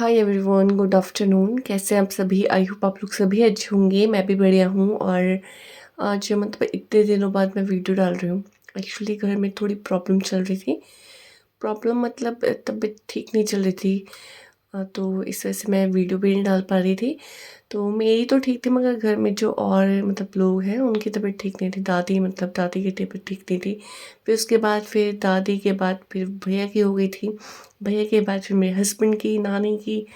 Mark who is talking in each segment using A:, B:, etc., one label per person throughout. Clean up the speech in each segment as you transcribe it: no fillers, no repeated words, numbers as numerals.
A: Hi everyone, good afternoon. कैसे हैं आप सभी? आई होप आप लोग सभी अच्छे होंगे। मैं भी बढ़िया हूँ। और आज मतलब इतने दिनों बाद मैं वीडियो डाल रही हूँ। एक्चुअली घर में थोड़ी प्रॉब्लम चल रही थी। प्रॉब्लम मतलब तबीयत ठीक नहीं चल रही थी। तो इस वजह से मैं वीडियो भी नहीं डाल पा रही थी। तो मेरी तो ठीक थी, मगर घर में जो और मतलब लोग हैं उनकी तबीयत ठीक नहीं थी। दादी की तबीयत ठीक नहीं थी। फिर उसके बाद फिर दादी के बाद फिर भैया की हो गई थी। भैया के बाद फिर मेरे हस्बैंड की, नानी की।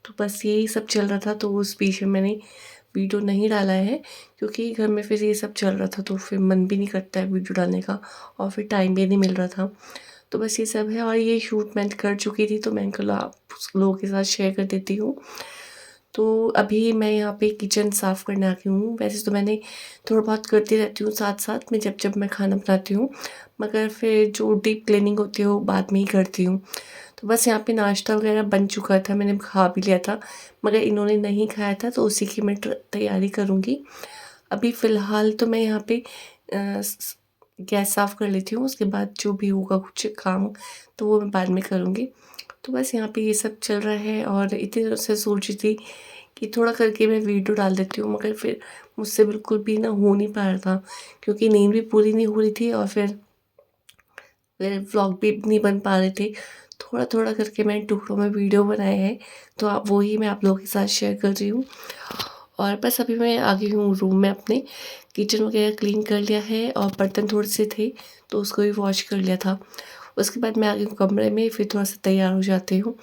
A: तो बस यही सब चल रहा था। तो उस बीच में मैंने वीडियो नहीं डाला है, क्योंकि घर में फिर ये सब चल रहा था तो फिर मन भी नहीं करता है वीडियो डालने का, और फिर टाइम भी नहीं मिल रहा था। तो बस ये सब है। और ये शूट मैं कर चुकी थी, तो मैंने कहा आप लोगों के साथ शेयर कर देती हूँ। तो अभी मैं यहाँ पे किचन साफ़ करने आ गई हूँ। वैसे तो मैंने थोड़ा बहुत करती रहती हूँ साथ साथ में, जब मैं खाना बनाती हूँ, मगर फिर जो डीप क्लीनिंग होती है वो बाद में ही करती हूँ। तो बस यहाँ पे नाश्ता वगैरह बन चुका था, मैंने खा भी लिया था, मगर इन्होंने नहीं खाया था तो उसी की मैं तैयारी करूँगी। अभी फ़िलहाल तो मैं यहाँ पे गैस साफ़ कर लेती हूँ, उसके बाद जो भी होगा कुछ काम तो वो मैं बाद में करूँगी। तो बस यहाँ पे ये सब चल रहा है। और इतनी देर से सोच रही थी कि थोड़ा करके मैं वीडियो डाल देती हूँ, मगर फिर मुझसे बिल्कुल भी ना हो नहीं पा रहा था, क्योंकि नींद भी पूरी नहीं हो रही थी और फिर व्लॉग भी नहीं बन पा रहे थे। थोड़ा-थोड़ा करके मैंने टुकड़ों में वीडियो बनाए हैं, तो आप वही मैं आप लोगों के साथ शेयर कर रही हूँ। और बस अभी मैं आ गई हूँ रूम में अपने। किचन वगैरह क्लीन कर लिया है और बर्तन थोड़े से थे तो उसको भी वॉश कर लिया था। उसके बाद मैं आ गई हूँ कमरे में, फिर थोड़ा-सा तैयार हो जाती हूँ,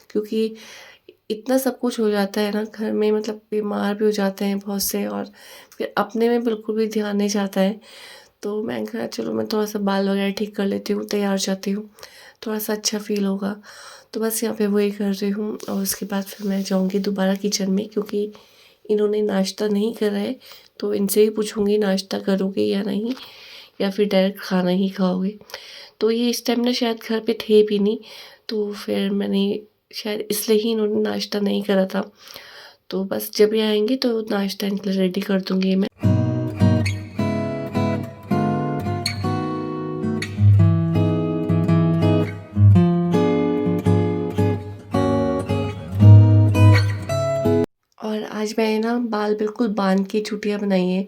A: क्योंकि इतना सब कुछ हो जाता है ना घर में, मतलब बीमार भी हो जाते हैं बहुत से, और फिर अपने में बिल्कुल भी ध्यान नहीं जाता है। तो मैंने कहा चलो मैं थोड़ा-सा बाल वगैरह ठीक कर लेती हूँ, तैयार हो जाती हूँ, थोड़ा-सा अच्छा फ़ील होगा। तो बस यहाँ पे वही कर रही हूँ, और उसके बाद फिर मैं जाऊँगी दोबारा किचन में, क्योंकि इन्होंने नाश्ता नहीं करा है। तो इनसे ही पूछूँगी नाश्ता करोगे या नहीं, या फिर डायरेक्ट खाना ही खाओगे। तो ये इस टाइम ना शायद घर पे थे भी नहीं, तो फिर मैंने शायद इसलिए ही इन्होंने नाश्ता नहीं करा था। तो बस जब ये आएँगे तो नाश्ता इनके लिए रेडी कर दूँगी मैं। और आज मैंने ना बाल बिल्कुल बाँध के चुटिया बनाई हैं,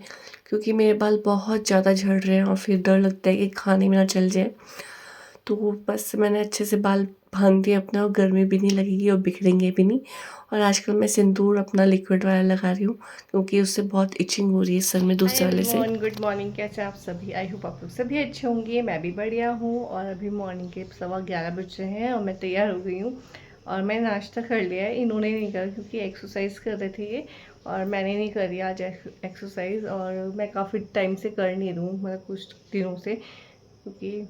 A: क्योंकि मेरे बाल बहुत ज़्यादा झड़ रहे हैं और फिर डर लगता है कि खाने में ना चल जाए। तो बस मैंने अच्छे से बाल बाँध दिए अपना, और गर्मी भी नहीं लगेगी और बिखरेंगे भी नहीं। और आजकल मैं सिंदूर अपना लिक्विड वाला लगा रही हूँ, क्योंकि उससे बहुत इचिंग हो रही है सर में
B: हाय
A: दूसरे वाले से।
B: Everyone, good morning. कैसे हैं आप सभी? आई होप आप लोग सभी अच्छे होंगे। मैं भी बढ़िया हूँ। और अभी मॉर्निंग के 11:15 बज रहे हैं और मैं तैयार हो गई हूँ। और मैंने नाश्ता कर लिया है, इन्होंने नहीं करा क्योंकि एक्सरसाइज कर रहे थे ये। और मैंने नहीं करी आज एक्सरसाइज, और मैं काफ़ी टाइम से कर नहीं रही हूँ, मतलब कुछ दिनों से, क्योंकि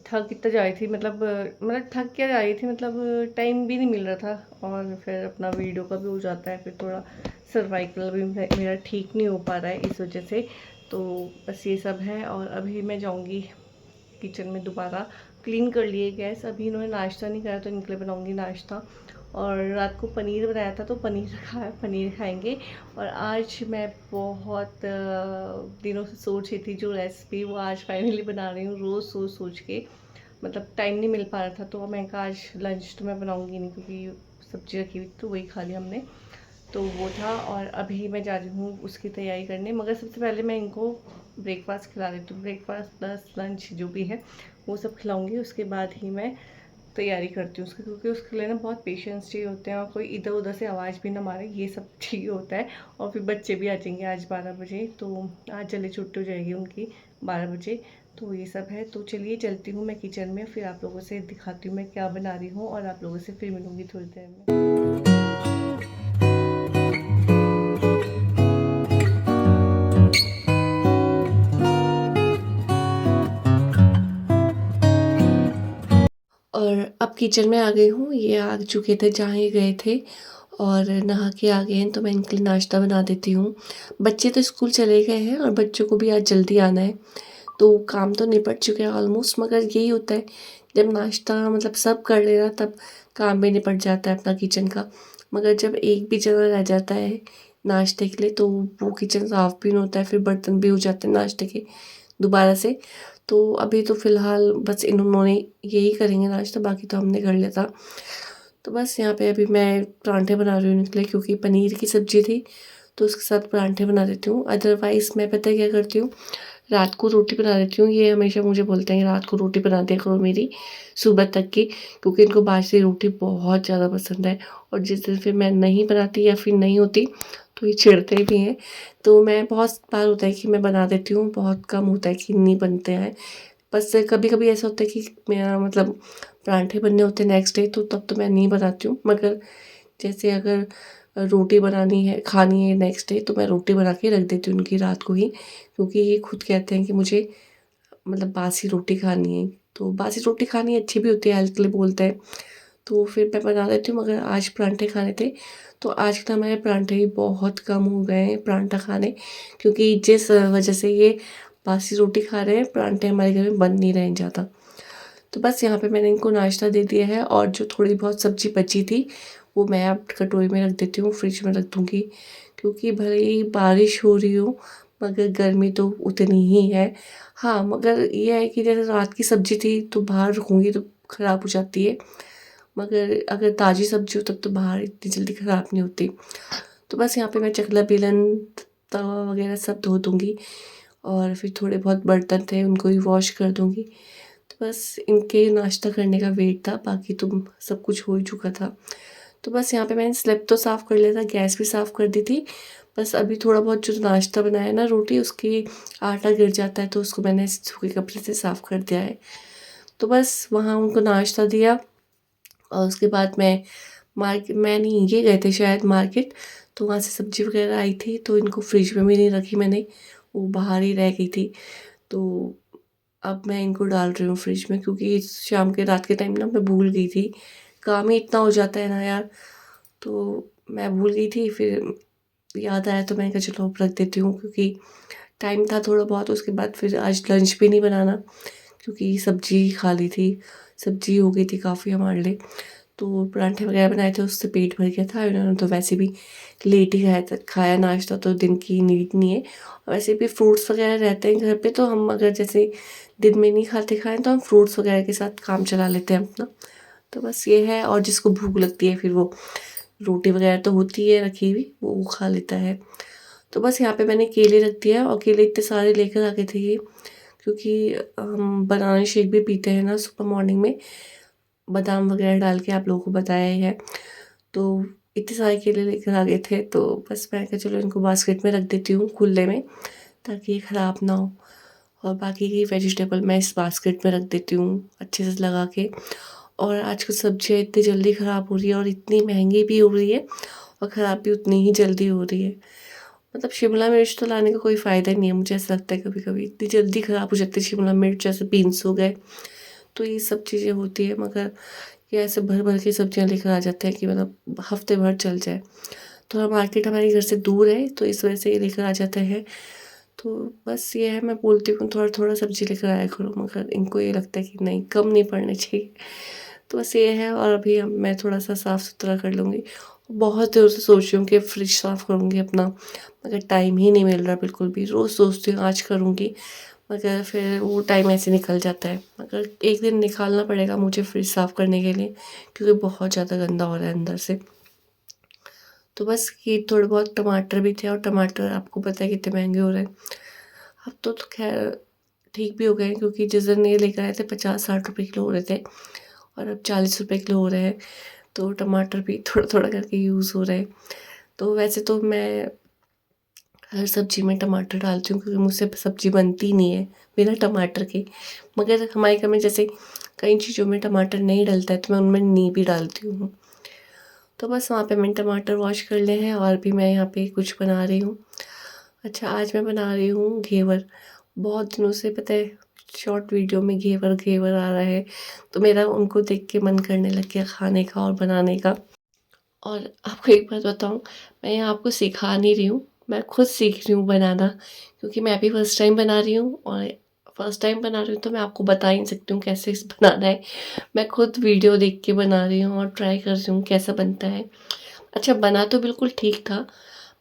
B: थक इतना जा रही थी, मतलब थक क्या जा रही थी, मतलब टाइम भी नहीं मिल रहा था। और फिर अपना वीडियो का भी हो जाता है, फिर थोड़ा सर्वाइकल भी मेरा ठीक नहीं हो पा रहा है इस वजह से। तो बस ये सब है। और अभी मैं जाऊंगी किचन में दोबारा। क्लीन कर लिए गैस। अभी इन्होंने नाश्ता नहीं करा तो इनके लिए बनाऊंगी नाश्ता। और रात को पनीर बनाया था तो पनीर खाएंगे। और आज मैं बहुत दिनों से सोच रही थी जो रेसिपी, वो आज फाइनली बना रही हूँ। रोज़ सोच सोच के मतलब टाइम नहीं मिल पा रहा था, तो मैं कहा आज लंच तो मैं बनाऊंगी नहीं, क्योंकि सब्जी रखी हुई तो वही खा लिया हमने। तो वो था। और अभी मैं जा रही हूँ उसकी तैयारी करने, मगर सबसे पहले मैं इनको ब्रेकफास्ट खिला देती हूँ। ब्रेकफास्ट प्लस लंच जो भी है वो सब खिलाऊंगी, उसके बाद ही मैं तैयारी करती हूँ उसकी, क्योंकि उसके लिए ना बहुत पेशेंस चाहिए होते हैं, और कोई इधर उधर से आवाज़ भी ना मारे, ये सब चाहिए होता है। और फिर बच्चे भी आ जाएंगे आज 12 बजे, तो आज जल्दी छुट्टी हो जाएगी उनकी 12 बजे। तो ये सब है। तो चलिए चलती हूँ मैं किचन में, फिर आप लोगों से दिखाती हूँ मैं क्या बना रही हूँ, और आप लोगों से फिर मिलूँगी थोड़ी देर में।
A: और अब किचन में आ गई हूँ। ये आ चुके थे जहाँ ये गए थे, और नहा के आ गए हैं, तो मैं इनके लिए नाश्ता बना देती हूँ। बच्चे तो स्कूल चले गए हैं और बच्चों को भी आज जल्दी आना है, तो काम तो निपट चुके हैं ऑलमोस्ट। मगर यही होता है, जब नाश्ता मतलब सब कर लेना तब काम भी निपट जाता है अपना किचन का। मगर जब एक भी जना रह जाता है नाश्ते के लिए, तो वो किचन साफ भी नहीं होता है, फिर बर्तन भी हो जाते हैं नाश्ते के दोबारा से। तो अभी तो फ़िलहाल बस इन्होंने यही करेंगे नाश्ता, बाकी तो हमने कर लिया था। तो बस यहाँ पे अभी मैं परांठे बना रही हूँ इनके लिए, क्योंकि पनीर की सब्ज़ी थी तो उसके साथ परांठे बना देती हूँ। अदरवाइज़ मैं पता है क्या करती हूँ, रात को रोटी बना देती हूँ। ये हमेशा मुझे बोलते हैं रात को रोटी बना दिया करो मेरी सुबह तक की, क्योंकि इनको बासी रोटी बहुत ज़्यादा पसंद है। और जिस दिन फिर मैं नहीं बनाती या फिर नहीं होती तो ये चिढ़ते भी हैं। तो मैं बहुत बार होता है कि मैं बना देती हूँ, बहुत कम होता है कि नहीं बनते हैं। बस कभी-कभी ऐसा होता है कि मेरा मतलब पराठे बनने होते हैं नेक्स्ट डे, तो तब तो मैं नहीं बनाती हूँ। मगर जैसे अगर रोटी बनानी है, खानी है नेक्स्ट डे, तो मैं रोटी बना के रख देती हूँ उनकी रात को ही, क्योंकि ये खुद कहते हैं कि मुझे मतलब बासी रोटी खानी है। तो बासी रोटी खानी अच्छी भी होती है, हेल्थ के लिए बोलते हैं। तो फिर मैं बना देती हूँ। मगर आज पराठे खाने थे तो आजकल हमारे पराठे भी बहुत कम हो गए हैं पराठा खाने, क्योंकि जिस वजह से ये बासी रोटी खा रहे हैं, पराठे हमारे घर में बन नहीं रहे हैं ज़्यादा। तो बस यहाँ पे मैंने इनको नाश्ता दे दिया है, और जो थोड़ी बहुत सब्ज़ी बची थी वो मैं अब कटोरी में रख देती हूँ, फ्रिज में रख दूँगी। क्योंकि भले ही बारिश हो रही हो मगर गर्मी तो उतनी ही है। हाँ, मगर ये है कि जैसे रात की सब्ज़ी थी तो बाहर रखूँगी तो ख़राब हो जाती है। मगर अगर ताज़ी सब्ज़ी हो तब तो बाहर इतनी जल्दी ख़राब नहीं होती। तो बस यहाँ पे मैं चकला बेलन, तवा वग़ैरह सब धो दूँगी, और फिर थोड़े बहुत बर्तन थे उनको भी वॉश कर दूँगी। तो बस इनके नाश्ता करने का वेट था, बाकी तो सब कुछ हो ही चुका था। तो बस यहाँ पे मैंने स्लैब तो साफ़ कर लिया था, गैस भी साफ़ कर दी थी। बस अभी थोड़ा बहुत जो नाश्ता बनाया ना रोटी, उसकी आटा गिर जाता है तो उसको मैंने सूखे कपड़े से साफ़ कर दिया है। तो बस वहाँ उनको नाश्ता दिया, और उसके बाद मैं नहीं, ये गए थे शायद मार्केट, तो वहाँ से सब्ज़ी वग़ैरह आई थी तो इनको फ्रिज में भी नहीं रखी मैंने, वो बाहर ही रह गई थी। तो अब मैं इनको डाल रही हूँ फ्रिज में, क्योंकि शाम के रात के टाइम ना मैं भूल गई थी। काम ही इतना हो जाता है ना यार, तो मैं भूल गई थी, फिर याद आया तो मैंने कहा चलो अब रख देती हूँ, क्योंकि टाइम था थोड़ा बहुत। उसके बाद फिर आज लंच भी नहीं बनाना, क्योंकि सब्ज़ी खा ली थी, सब्ज़ी हो गई थी काफ़ी हमारे लिए। तो पराठे वग़ैरह बनाए थे, उससे पेट भर गया था। इन्होंने तो वैसे भी लेट ही खाया नाश्ता, तो दिन की नीड नहीं है। और वैसे भी फ्रूट्स वग़ैरह रहते हैं घर पे, तो हम अगर जैसे दिन में नहीं खाते खाएँ तो हम फ्रूट्स वग़ैरह के साथ काम चला लेते हैं अपना। तो बस ये है, और जिसको भूख लगती है फिर वो रोटी वग़ैरह तो होती है रखी हुई, वो खा लेता है। तो बस यहाँ पे मैंने केले रख दिया, और केले इतने सारे लेकर आ गए थे ये, क्योंकि हम बनाना शेक भी पीते हैं ना सुबह मॉर्निंग में, बादाम वग़ैरह डाल के, आप लोगों को बताया ही है। तो इतने सारे केले लेकर आ गए थे, तो बस मैंने कहा चलो इनको बास्केट में रख देती हूँ खुले में, ताकि ये ख़राब ना हो। और बाकी की वेजिटेबल मैं इस बास्केट में रख देती हूँ अच्छे से लगा के। और आजकल सब्जियाँ इतनी जल्दी ख़राब हो रही है, और इतनी महंगी भी हो रही है, और ख़राब भी उतनी ही जल्दी हो रही है। मतलब शिमला मिर्च तो लाने का कोई फ़ायदा ही नहीं है, मुझे ऐसा लगता है कभी-कभी इतनी जल्दी ख़राब हो जाती है शिमला मिर्च, जैसे बीन्स हो गए, तो ये सब चीज़ें होती है। मगर ये ऐसे भर-भर के सब्जियाँ लेकर आ जाते हैं कि मतलब हफ़्ते भर चल जाए। थोड़ा मार्केट हमारे घर से दूर है, तो इस वजह से ये लेकर आ जाते हैं। तो बस ये है, मैं बोलती हूँ थोड़ा-थोड़ा सब्ज़ी लेकर आया करो, मगर इनको ये लगता है कि नहीं, कम नहीं पड़ने चाहिए। तो बस ये है, और अभी अब मैं थोड़ा-सा साफ़-सुथरा कर लूँगी। बहुत देर से सोच रही हूँ कि फ्रिज साफ़ करूँगी अपना, मगर टाइम ही नहीं मिल रहा बिल्कुल भी। रोज़ सोचती हूँ आज करूँगी, मगर फिर वो टाइम ऐसे निकल जाता है। मगर एक दिन निकालना पड़ेगा मुझे फ्रिज साफ़ करने के लिए, क्योंकि बहुत ज़्यादा गंदा हो रहा है अंदर से। तो बस ये थोड़े बहुत टमाटर भी थे, और टमाटर आपको पता है कितने महँगे हो रहे हैं। अब तो ख़ैर ठीक भी हो गए हैं, क्योंकि जिस दिन ये लेकर आए थे 50-60 रुपए किलो हो रहे थे, और अब 40 रुपए किलो हो रहे हैं। तो टमाटर भी थोड़ा-थोड़ा करके यूज़ हो रहे हैं। तो वैसे तो मैं हर सब्ज़ी में टमाटर डालती हूँ, क्योंकि मुझसे सब्ज़ी बनती नहीं है बिना टमाटर के। मगर हमारे घर में जैसे कई चीज़ों में टमाटर नहीं डलता है, तो मैं उनमें नहीं भी डालती हूँ। तो बस वहाँ पे मैंने टमाटर वॉश कर लिए हैं, और भी मैं यहाँ पे कुछ बना रही हूँ। अच्छा, आज मैं बना रही हूँ घेवर। बहुत दिनों से पता है शॉर्ट वीडियो में घेवर घेवर आ रहा है, तो मेरा उनको देख के मन करने लग गया खाने का और बनाने का। और आपको एक बात बताऊँ, मैं यहाँ आपको सिखा नहीं रही हूँ, मैं खुद सीख रही हूँ बनाना, क्योंकि मैं भी फर्स्ट टाइम बना रही हूँ, और फर्स्ट टाइम बना रही हूँ तो मैं आपको बता ही नहीं सकती हूँ कैसे इसे बनाना है। मैं खुद वीडियो देख के बना रही हूँ, और ट्राई कर रही हूँ कैसा बनता है। अच्छा, बना तो बिल्कुल ठीक था,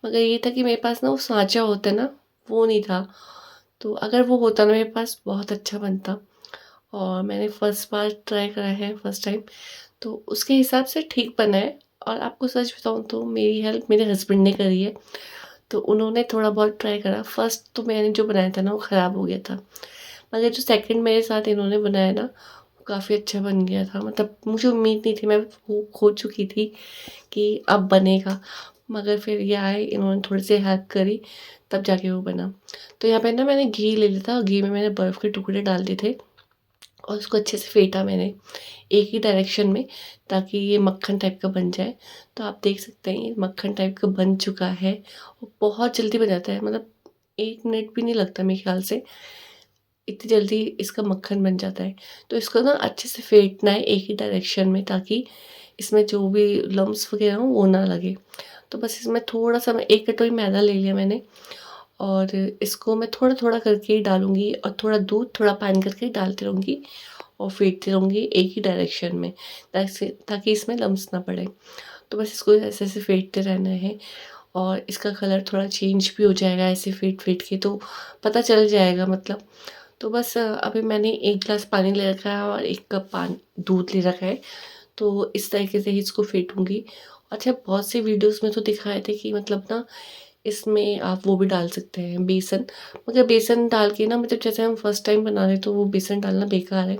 A: मगर ये था कि मेरे पास ना वो साँचा होता है ना, वो नहीं था। तो अगर वो होता ना मेरे पास, बहुत अच्छा बनता। और मैंने फर्स्ट बार ट्राई करा है, फर्स्ट टाइम, तो उसके हिसाब से ठीक बना है। और आपको सच बताऊँ तो मेरी हेल्प मेरे हस्बैंड ने करी है। तो उन्होंने थोड़ा बहुत ट्राई करा। फर्स्ट तो मैंने जो बनाया था ना वो ख़राब हो गया था। मगर जो सेकंड मेरे साथ इन्होंने बनाया ना वो काफ़ी अच्छा बन गया था। मतलब मुझे उम्मीद नहीं थी, मैं वो खो चुकी थी कि अब बनेगा। मगर फिर ये आए, इन्होंने थोड़ी सी हेल्प करी, तब जाके वो बना। तो यहाँ पे ना मैंने घी ले लिया था, घी में मैंने बर्फ़ के टुकड़े डाल दिए थे और उसको अच्छे से फेंटा मैंने एक ही डायरेक्शन में, ताकि ये मक्खन टाइप का बन जाए। तो आप देख सकते हैं ये मक्खन टाइप का बन चुका है और बहुत जल्दी बन जाता है। मतलब 1 मिनट भी नहीं लगता मेरे ख़्याल से, इतनी जल्दी इसका मक्खन बन जाता है। तो इसको ना अच्छे से फेंटना है एक ही डायरेक्शन में, ताकि इसमें जो भी लम्प्स वग़ैरह हों वो ना लगे। तो बस इसमें थोड़ा-सा मैं 1 कटोरी मैदा ले लिया मैंने और इसको मैं थोड़ा-थोड़ा करके ही डालूँगी और थोड़ा दूध, थोड़ा पानी करके डालती रहूँगी और फेंटती रहूँगी एक ही डायरेक्शन में, ताकि इसमें लम्प्स ना पड़े। तो बस इसको ऐसे-ऐसे फेंटते रहना है और इसका कलर थोड़ा चेंज भी हो जाएगा ऐसे फेंट-फेंट के, तो पता चल जाएगा मतलब। तो बस अभी मैंने 1 ग्लास पानी ले रखा है और 1 कप दूध ले रखा है। तो इस तरीके से ही इसको फेंटूँगी। अच्छा, बहुत सी वीडियोज़ में तो दिखाए थे कि मतलब ना इसमें आप वो भी डाल सकते हैं बेसन, मगर बेसन डाल के ना मतलब जैसे हम फर्स्ट टाइम बना रहे हैं तो वो बेसन डालना बेकार है,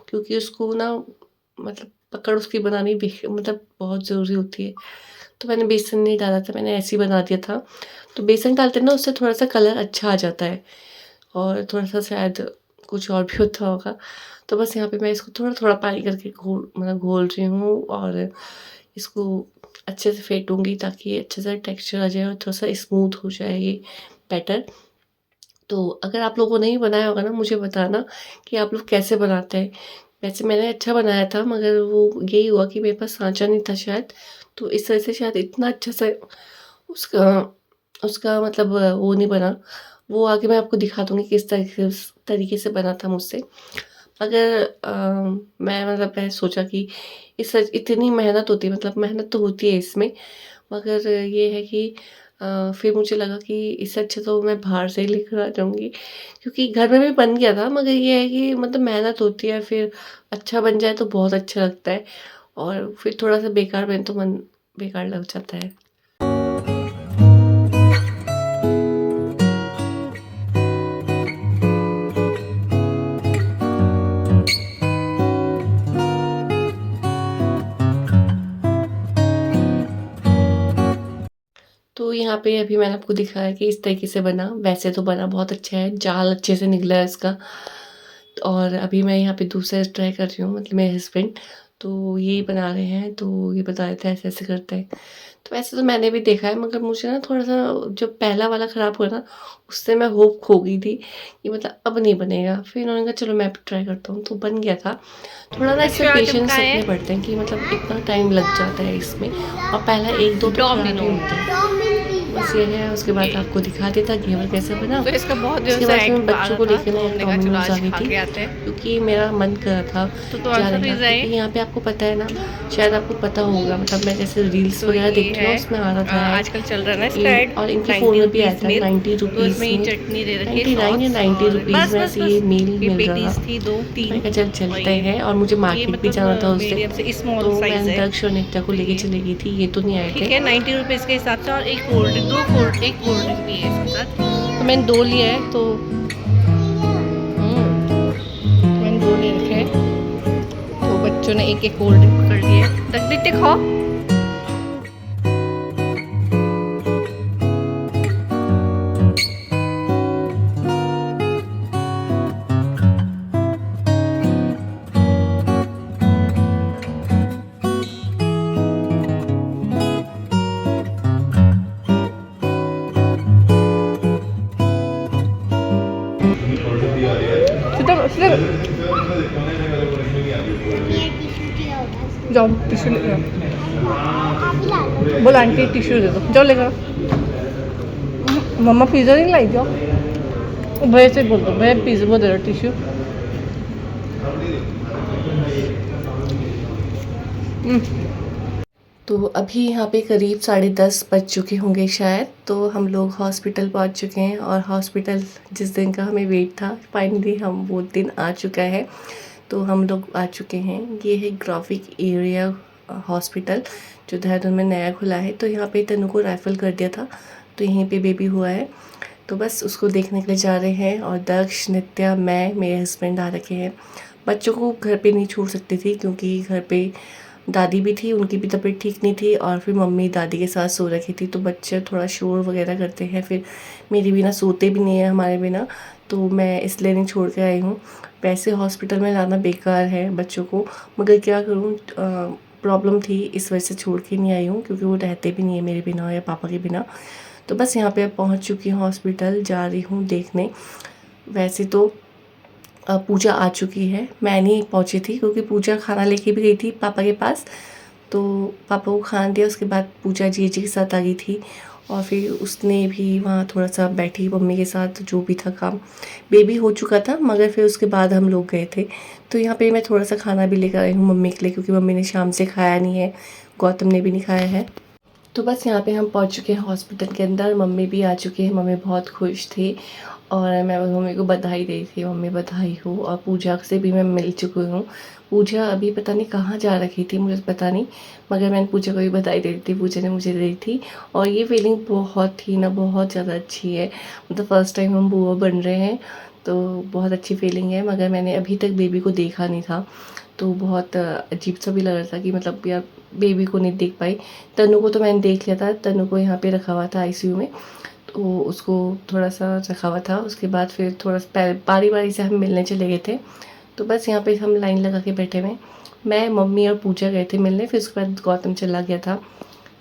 A: क्योंकि उसको ना मतलब पकड़ उसकी बनानी मतलब बहुत ज़रूरी होती है। तो मैंने बेसन नहीं डाला था, मैंने ऐसे ही बना दिया था। तो बेसन डालते हैं ना उससे थोड़ा-सा कलर अच्छा आ जाता है और थोड़ा-सा शायद कुछ और भी होता होगा। तो बस यहाँ पे मैं इसको थोड़ा-थोड़ा पानी करके घोल रही हूँ और इसको अच्छे से फेंटूँगी, ताकि अच्छे से टेक्सचर आ जाए और थोड़ा-सा स्मूथ हो जाए ये बैटर। तो अगर आप लोगों ने नहीं बनाया होगा ना, मुझे बताना कि आप लोग कैसे बनाते हैं। वैसे मैंने अच्छा बनाया था, मगर वो यही हुआ कि मेरे पास साँचा नहीं था शायद, तो इस वजह से शायद इतना अच्छा से उसका उसका मतलब वो नहीं बना। वो आगे मैं आपको दिखा दूँगी किस तरीके से बना था मुझसे। अगर मैं सोचा कि इस इतनी मेहनत होती है, मतलब मेहनत तो होती है इसमें, मगर ये है कि फिर मुझे लगा कि इससे अच्छा तो मैं बाहर से ही लेकर आ जाऊँगी, क्योंकि घर में भी बन गया था, मगर ये है कि मतलब मेहनत होती है, फिर अच्छा बन जाए तो बहुत अच्छा लगता है और फिर थोड़ा-सा बेकार बने तो मन बेकार लग जाता है। तो यहाँ पे अभी मैंने आपको दिखाया कि इस तरीके से बना, वैसे तो बना बहुत अच्छा है, जाल अच्छे से निकला है इसका। और अभी मैं यहाँ पे दूसरा ट्राई कर रही हूँ, मतलब मेरे हस्बैंड तो ये बना रहे हैं, तो ये बता रहे थे ऐसे-ऐसे करते हैं। तो वैसे तो मैंने भी देखा है, मगर मुझे ना थोड़ा-सा जो पहला वाला ख़राब हुआ ना, उससे मैं होप खो गई थी कि मतलब अब नहीं बनेगा। फिर इन्होंने कहा चलो मैं भी ट्राई करता हूँ, तो बन गया था। थोड़ा ना इसमें पेशेंस रखने पड़ते हैं कि मतलब इतना टाइम लग जाता है इसमें, और पहला 1-2 तो ख़राब ही होते हैं। बस ये है, उसके बाद आपको दिखा देता घेवर कैसे बना।
B: तो इसका बहुत दिनों
A: उसके
B: से
A: बाद फिर
B: एक्ट
A: मैं
B: आ
A: बच्चों
B: रहा
A: को
B: था,
A: लेके
B: तो
A: ना
B: हमने कहा चलो
A: डोमिनोज़ आ
B: आज
A: गई
B: खा
A: थी,
B: के आते हैं।
A: क्योंकि मेरा मन कर रहा था
B: तो कौन सा
A: जाने का।
B: पिज़्ज़ा है?
A: क्योंकि यहाँ पे आपको पता है ना, शायद आपको पता होगा, मतलब मैं जैसे रील्स
B: तो
A: वगैरह
B: ये
A: देखती हूँ
B: है
A: ना, उसमें आ रहा था ऐड
B: आजकल चल रहा है ना इसका
A: ये,
B: ऐड
A: और इनके फ़ोन
B: 90
A: में भी आया
B: रुपीज़
A: था
B: मील।
A: 90
B: तो इसमें
A: रुपीज़
B: ये
A: में,
B: चटनी दे रखी है,
A: 99 या
B: सॉस
A: 90
B: और
A: रुपीज़
B: बस
A: में
B: बस
A: ऐसे ये
B: बस।
A: मील
B: ये
A: मिल रहा
B: पेटीज़
A: था।
B: थी
A: तो
B: 2-3
A: मैंने कहा चल
B: और
A: चलते हैं, और मुझे
B: ये
A: मार्केट भी जाना था
B: मतलब
A: उस दिन।
B: मीडियम से स्मॉल
A: तो
B: साइज़
A: मैं
B: है।
A: दक्ष और नित्या को
B: तो
A: लेके
B: ये
A: चली गई थी, ये तो नहीं आए
B: ठीक
A: थे।
B: है 90 रुपीज़ के हिसाब से, और एक कोल्ड ड्रिंक, 2 कोल्ड एक कोल्ड ड्रिंक भी है इसके साथ। तो मैंने 2 लिया है, तो मैंने 2 ले रखे हैं। तो बच्चों ने एक-एक कोल्ड ड्रिंक पकड़ लिए है। तक नित्य खाओ। सीधा सीधा जाओ टिश्यू ले आओ। बोल आंटी टिश्यू दे दो, जाओ लेकर आओ। मम्मा पिज़्ज़ा नहीं लाई, जाओ भैया से बोल दो, भैया पिज़्ज़ा वो दे रहा टिश्यू।
A: तो अभी यहाँ पे करीब 10:30 बज चुके होंगे शायद, तो हम लोग हॉस्पिटल पहुँच चुके हैं और हॉस्पिटल जिस दिन का हमें वेट था, फाइनली हम वो दिन आ चुका है। तो हम लोग आ चुके हैं। ये है ग्राफिक एरिया हॉस्पिटल जो देहरादून में नया खुला है। तो यहाँ पे तनु को रेफर कर दिया था, तो यहीं पे बेबी हुआ है। तो बस उसको देखने के लिए जा रहे हैं। और दक्ष, नित्या, मैं, मेरे हस्बैंड आ रखे हैं। बच्चों को घर पे नहीं छोड़ सकती थी क्योंकि घर पे दादी भी थी, उनकी भी तबीयत ठीक नहीं थी, और फिर मम्मी दादी के साथ सो रखी थी। तो बच्चे थोड़ा शोर वगैरह करते हैं, फिर मेरे बिना सोते भी नहीं है हमारे बिना, तो मैं इसलिए नहीं छोड़ के आई हूँ। वैसे हॉस्पिटल में लाना बेकार है बच्चों को, मगर क्या करूँ, प्रॉब्लम थी इस वजह से छोड़ के नहीं आई हूँ, क्योंकि वो रहते भी नहीं है मेरे बिना या पापा के बिना। तो बस यहाँ पे पहुँच चुकी हूँ हॉस्पिटल, जा रही हूँ देखने। वैसे तो पूजा आ चुकी है, मैं नहीं पहुँची थी क्योंकि पूजा खाना लेके भी गई थी पापा के पास। तो पापा को खाना दिया, उसके बाद पूजा जीजी के साथ आ गई थी, और फिर उसने भी वहाँ थोड़ा सा बैठी मम्मी के साथ, जो भी था काम। बेबी हो चुका था, मगर फिर उसके बाद हम लोग गए थे। तो यहाँ पे मैं थोड़ा सा खाना भी लेकर आई हूँ मम्मी के लिए, क्योंकि मम्मी ने शाम से खाया नहीं है, गौतम ने भी नहीं खाया है। तो बस यहाँ पे हम पहुँच चुके हैं हॉस्पिटल के अंदर। मम्मी भी आ चुकी है, मम्मी बहुत खुश थी और मैं मम्मी को बधाई दे रही थी, मम्मी बधाई हो। और पूजा से भी मैं मिल चुकी हूँ। पूजा अभी पता नहीं कहाँ जा रखी थी, मुझे पता नहीं, मगर मैंने पूजा को भी बधाई दे दी थी, पूजा ने मुझे दे दी थी। और ये फीलिंग बहुत ही ना, बहुत ज़्यादा अच्छी है। मतलब फ़र्स्ट टाइम हम बुआ बन रहे हैं, तो बहुत अच्छी फीलिंग है। मगर मैंने अभी तक बेबी को देखा नहीं था, तो बहुत अजीब सा भी लग रहा था कि मतलब यार बेबी को नहीं देख पाई। तनु को तो मैंने देख लिया था, तनु को यहाँ पे रखा हुआ था आईसीयू में, तो उसको थोड़ा सा रखा हुआ था। उसके बाद फिर थोड़ा सा बारी बारी से हम मिलने चले गए थे। तो बस यहाँ पे हम लाइन लगा के बैठे हुए, मैं, मम्मी और पूजा गए थे मिलने, फिर उसके बाद गौतम चला गया था।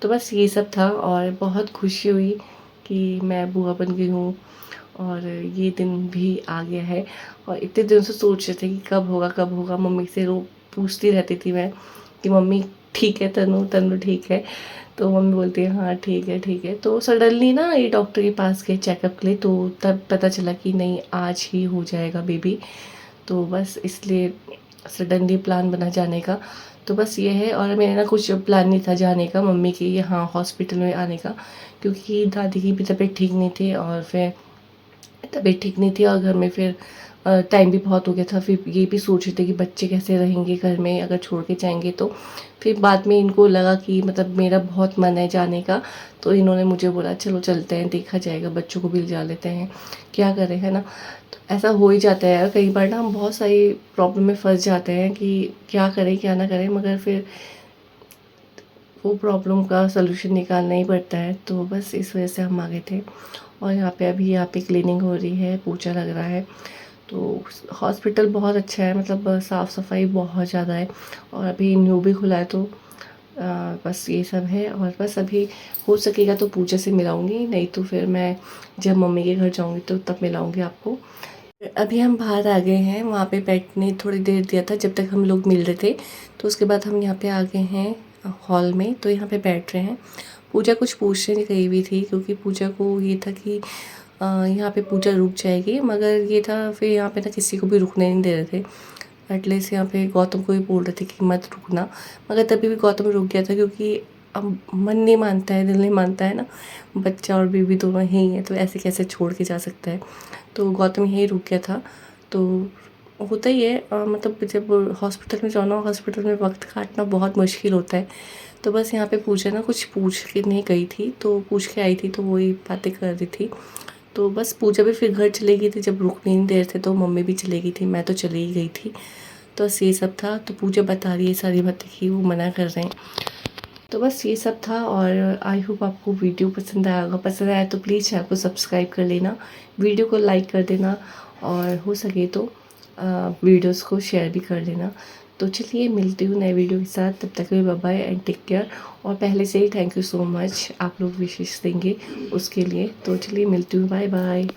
A: तो बस ये सब था, और बहुत खुशी हुई कि मैं बुआ बन गई हूँ, और ये दिन भी आ गया है। और इतने दिन से सोच रहे थे कि कब होगा कब होगा। मम्मी से रो पूछती रहती थी मैं कि मम्मी ठीक है, तनु तनु ठीक है। तो मम्मी बोलती है हाँ ठीक है ठीक है। तो सडनली ना ये डॉक्टर के पास गए चेकअप के लिए, तो तब पता चला कि नहीं, आज ही हो जाएगा बेबी। तो बस इसलिए सडनली प्लान बना जाने का। तो बस ये है, और मेरा ना कुछ प्लान नहीं था जाने का मम्मी के यहाँ हॉस्पिटल में आने का, क्योंकि दादी की भी तबीयत ठीक नहीं थी, और फिर तबीयत ठीक नहीं थी, और घर में फिर टाइम भी बहुत हो गया था। फिर ये भी सोच रहे थे कि बच्चे कैसे रहेंगे घर में अगर छोड़ के जाएंगे। तो फिर बाद में इनको लगा कि मतलब मेरा बहुत मन है जाने का, तो इन्होंने मुझे बोला चलो चलते हैं, देखा जाएगा, बच्चों को भी ले जा लेते हैं, क्या करें, है ना। तो ऐसा हो ही जाता है यार, कई बार ना हम बहुत सारी प्रॉब्लम में फंस जाते हैं कि क्या करें क्या ना करें, मगर फिर वो प्रॉब्लम का सलूशन निकालना ही पड़ता है। तो बस इस वजह से हम आ गए थे। और यहाँ पे क्लीनिंग हो रही है, पोछा लग रहा है। तो हॉस्पिटल बहुत अच्छा है, मतलब साफ़ सफाई बहुत ज़्यादा है, और अभी न्यू भी खुला है। तो बस ये सब है। और बस अभी हो सकेगा तो पूजा से मिलाऊंगी, नहीं तो फिर मैं जब मम्मी के घर जाऊंगी तो तब मिलाऊंगी आपको। अभी हम बाहर आ गए हैं, वहाँ पे बैठने थोड़ी देर दिया था जब तक हम लोग मिल रहे थे। तो उसके बाद हम यहाँ पे आ गए हैं हॉल में, तो यहाँ पे बैठ रहे हैं। पूजा कुछ पूछने नहीं गई हुई थी, क्योंकि पूजा को ये था कि यहाँ पे पूजा रुक जाएगी, मगर ये था फिर यहाँ पे ना किसी को भी रुकने नहीं दे रहे थे। एटलीस्ट यहाँ पे गौतम को भी बोल रहे थे कि मत रुकना, मगर तभी भी गौतम रुक गया था, क्योंकि अब मन नहीं मानता है, दिल नहीं मानता है ना, बच्चा और बीवी दोनों यहीं है, तो ऐसे कैसे छोड़ के जा सकता है। तो गौतम यहीं रुक गया था। तो होता ही है, मतलब जब हॉस्पिटल में जाओ ना, हॉस्पिटल में वक्त काटना बहुत मुश्किल होता है। तो बस यहाँ पे पूजा ना कुछ पूछ के नहीं गई थी, तो पूछ के आई थी, तो वही बातें कर रही थी। तो बस पूजा भी फिर घर चली गई थी, जब रुकने नहीं दे रहे थे तो मम्मी भी चली गई थी, मैं तो चली ही गई थी। तो बस ये सब था। तो पूजा बता रही है सारी बातें कि वो मना कर रहे हैं। तो बस ये सब था, और आई होप आपको वीडियो पसंद आया होगा। पसंद आया तो प्लीज़ चैनल को सब्सक्राइब कर लेना, वीडियो को लाइक कर देना, और हो सके तो वीडियोस को शेयर भी कर देना। तो चलिए मिलती हूँ नए वीडियो के साथ, तब तक के लिए bye bye and take care. और पहले से ही थैंक यू सो मच, आप लोग विशेष देंगे उसके लिए। तो चलिए मिलती हूँ, बाय बाय।